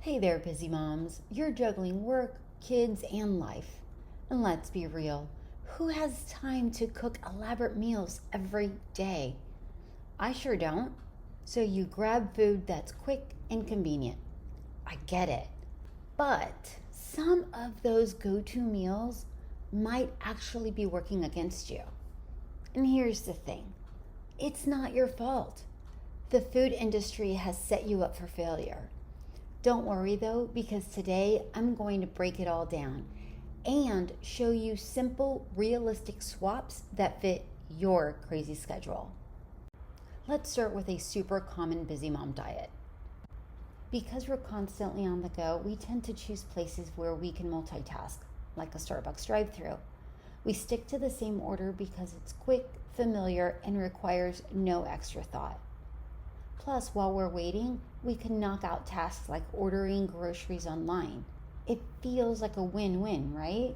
Hey there, busy moms. You're juggling work, kids, and life. And let's be real, who has time to cook elaborate meals every day? I sure don't. So you grab food that's quick and convenient. I get it. But some of those go to meals might actually be working against you. And here's the thing, it's not your fault. The food industry has set you up for failure. Don't worry though, because today I'm going to break it all down and show you simple, realistic swaps that fit your crazy schedule. Let's start with a super common busy mom diet. Because we're constantly on the go, we tend to choose places where we can multitask, like a Starbucks drive-thru. We stick to the same order because it's quick, familiar, and requires no extra thought. Plus, while we're waiting, we can knock out tasks like ordering groceries online. It feels like a win-win, right?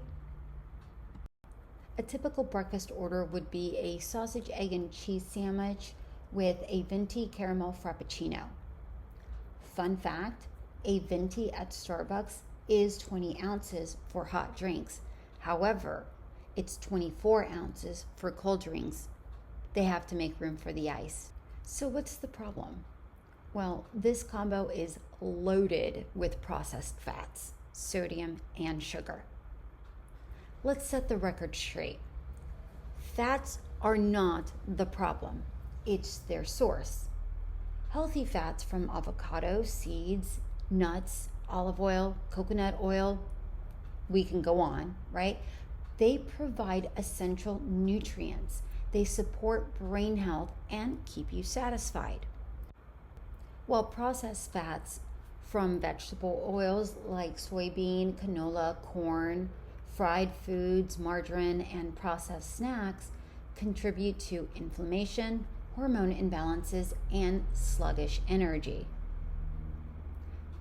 A typical breakfast order would be a sausage, egg, and cheese sandwich with a venti caramel frappuccino. Fun fact, a venti at Starbucks is 20 ounces for hot drinks. However, it's 24 ounces for cold drinks. They have to make room for the ice. So what's the problem? Well, this combo is loaded with processed fats, sodium, and sugar. Let's set the record straight. Fats are not the problem. It's their source. Healthy fats from avocado, seeds, nuts, olive oil, coconut oil, we can go on, right? They provide essential nutrients. They support brain health and keep you satisfied. While processed fats from vegetable oils like soybean, canola, corn, fried foods, margarine, and processed snacks contribute to inflammation, hormone imbalances, and sluggish energy.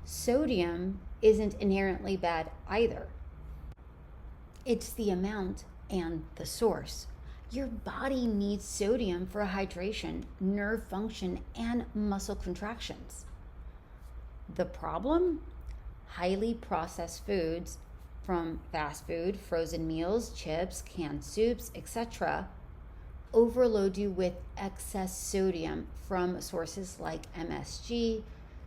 Sodium isn't inherently bad either. It's the amount and the source. Your body needs sodium for hydration, nerve function, and muscle contractions. The problem? Highly processed foods from fast food, frozen meals, chips, canned soups, etc. overload you with excess sodium from sources like MSG,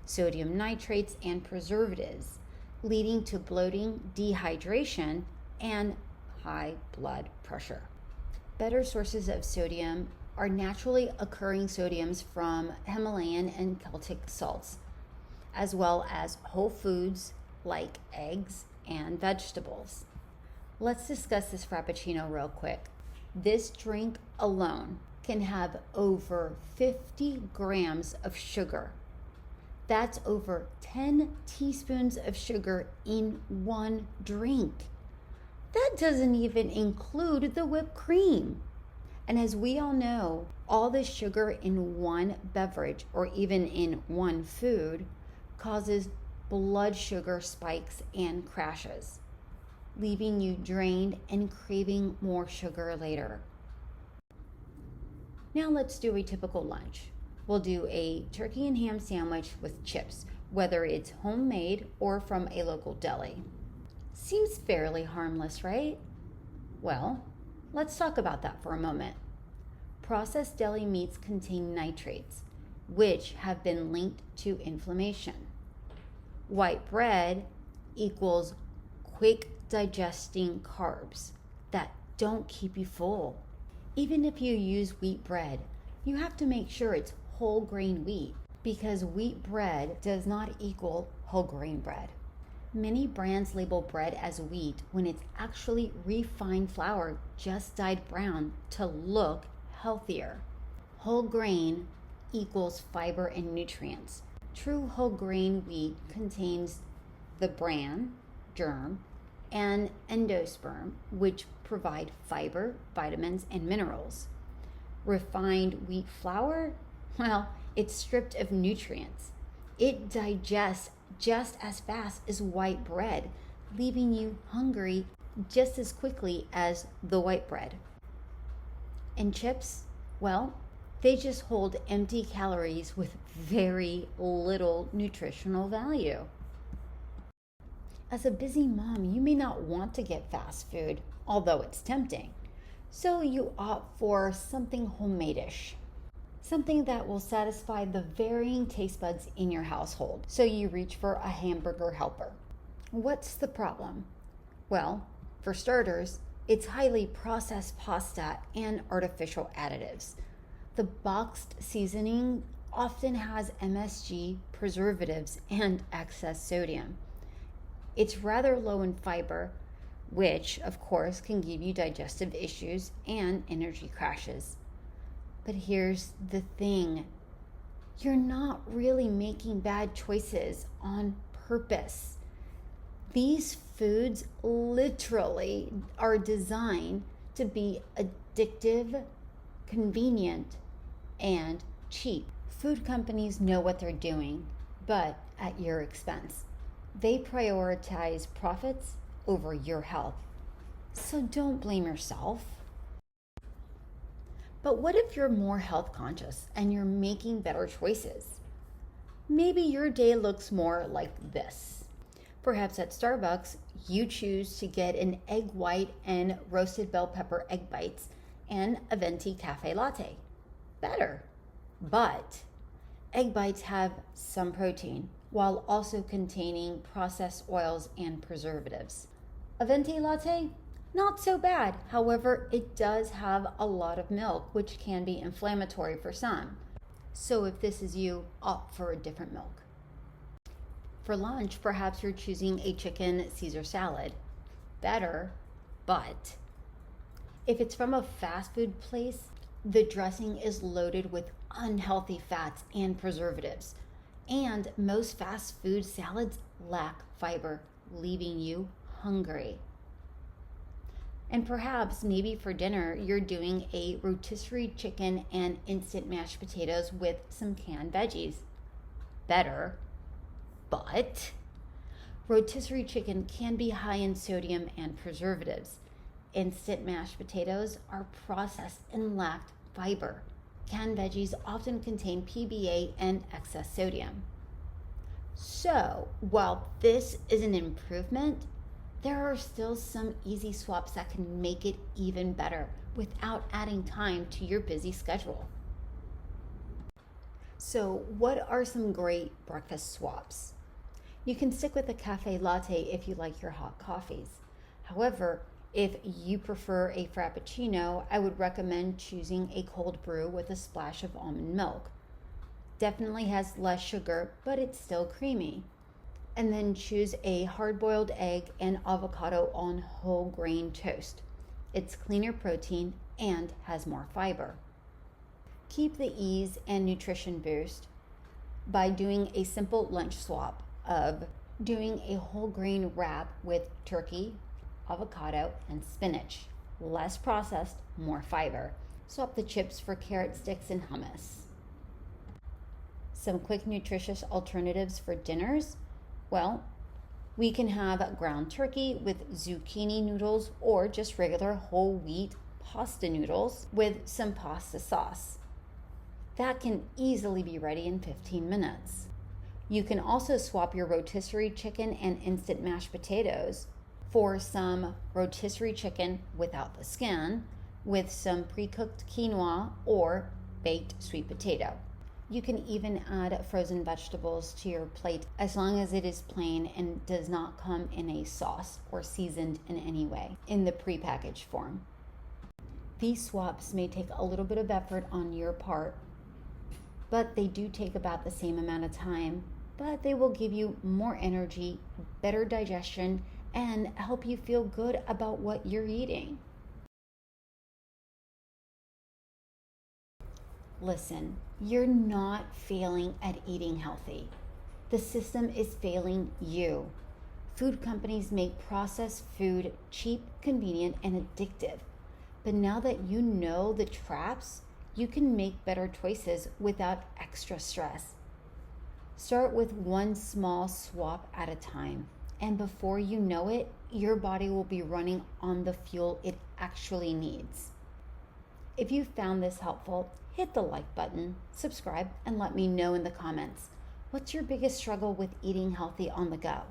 sodium nitrates, and preservatives, leading to bloating, dehydration, and high blood pressure. Better sources of sodium are naturally occurring sodiums from Himalayan and Celtic salts, as well as whole foods like eggs and vegetables. Let's discuss this Frappuccino real quick. This drink alone can have over 50 grams of sugar. That's over 10 teaspoons of sugar in one drink. That doesn't even include the whipped cream. And as we all know, all the sugar in one beverage or even in one food causes blood sugar spikes and crashes, leaving you drained and craving more sugar later. Now let's do a typical lunch. We'll do a turkey and ham sandwich with chips, whether it's homemade or from a local deli. Seems fairly harmless, right? Well, let's talk about that for a moment. Processed deli meats contain nitrates, which have been linked to inflammation. White bread equals quick digesting carbs that don't keep you full. Even if you use wheat bread, you have to make sure it's whole grain wheat because wheat bread does not equal whole grain bread. Many brands label bread as wheat when it's actually refined flour just dyed brown to look healthier. Whole grain equals fiber and nutrients. True whole grain wheat contains the bran, germ, and endosperm, which provide fiber, vitamins, and minerals. Refined wheat flour, well, it's stripped of nutrients. It digests just as fast as white bread, leaving you hungry just as quickly as the white bread. And chips, well, they just hold empty calories with very little nutritional value. As a busy mom, you may not want to get fast food, although it's tempting. So you opt for something homemade-ish, something that will satisfy the varying taste buds in your household. So you reach for a hamburger helper. What's the problem? Well, for starters, it's highly processed pasta and artificial additives. The boxed seasoning often has MSG, preservatives, and excess sodium. It's rather low in fiber, which of course can give you digestive issues and energy crashes. But here's the thing, you're not really making bad choices on purpose. These foods literally are designed to be addictive, convenient, and cheap. Food companies know what they're doing, but at your expense. They prioritize profits over your health. So don't blame yourself. But what if you're more health conscious and you're making better choices? Maybe your day looks more like this. Perhaps at Starbucks, you choose to get an egg white and roasted bell pepper egg bites and a venti cafe latte. Better. But egg bites have some protein while also containing processed oils and preservatives. A venti latte? Not so bad. However, it does have a lot of milk, which can be inflammatory for some. So if this is you, opt for a different milk. For lunch, perhaps you're choosing a chicken Caesar salad. Better, but if it's from a fast food place, the dressing is loaded with unhealthy fats and preservatives. And most fast food salads lack fiber, leaving you hungry. And perhaps maybe for dinner, you're doing a rotisserie chicken and instant mashed potatoes with some canned veggies. Better, but rotisserie chicken can be high in sodium and preservatives. Instant mashed potatoes are processed and lack fiber. Canned veggies often contain PBA and excess sodium. So, while this is an improvement, there are still some easy swaps that can make it even better without adding time to your busy schedule. So, what are some great breakfast swaps? You can stick with a cafe latte if you like your hot coffees. However, if you prefer a frappuccino, I would recommend choosing a cold brew with a splash of almond milk. Definitely has less sugar, but it's still creamy. And then choose a hard-boiled egg and avocado on whole grain toast. It's cleaner protein and has more fiber. Keep the ease and nutrition boost by doing a simple lunch swap of doing a whole grain wrap with turkey, avocado, and spinach. Less processed, more fiber. Swap the chips for carrot sticks and hummus. Some quick nutritious alternatives for dinners. Well, we can have ground turkey with zucchini noodles or just regular whole wheat pasta noodles with some pasta sauce. That can easily be ready in 15 minutes. You can also swap your rotisserie chicken and instant mashed potatoes for some rotisserie chicken without the skin with some pre-cooked quinoa or baked sweet potato. You can even add frozen vegetables to your plate as long as it is plain and does not come in a sauce or seasoned in any way in the prepackaged form. These swaps may take a little bit of effort on your part, but they do take about the same amount of time, but they will give you more energy, better digestion, and help you feel good about what you're eating. Listen, you're not failing at eating healthy. The system is failing you. Food companies make processed food cheap, convenient, and addictive. But now that you know the traps, you can make better choices without extra stress. Start with one small swap at a time. And before you know it, your body will be running on the fuel it actually needs. If you found this helpful, hit the like button, subscribe, and let me know in the comments. What's your biggest struggle with eating healthy on the go?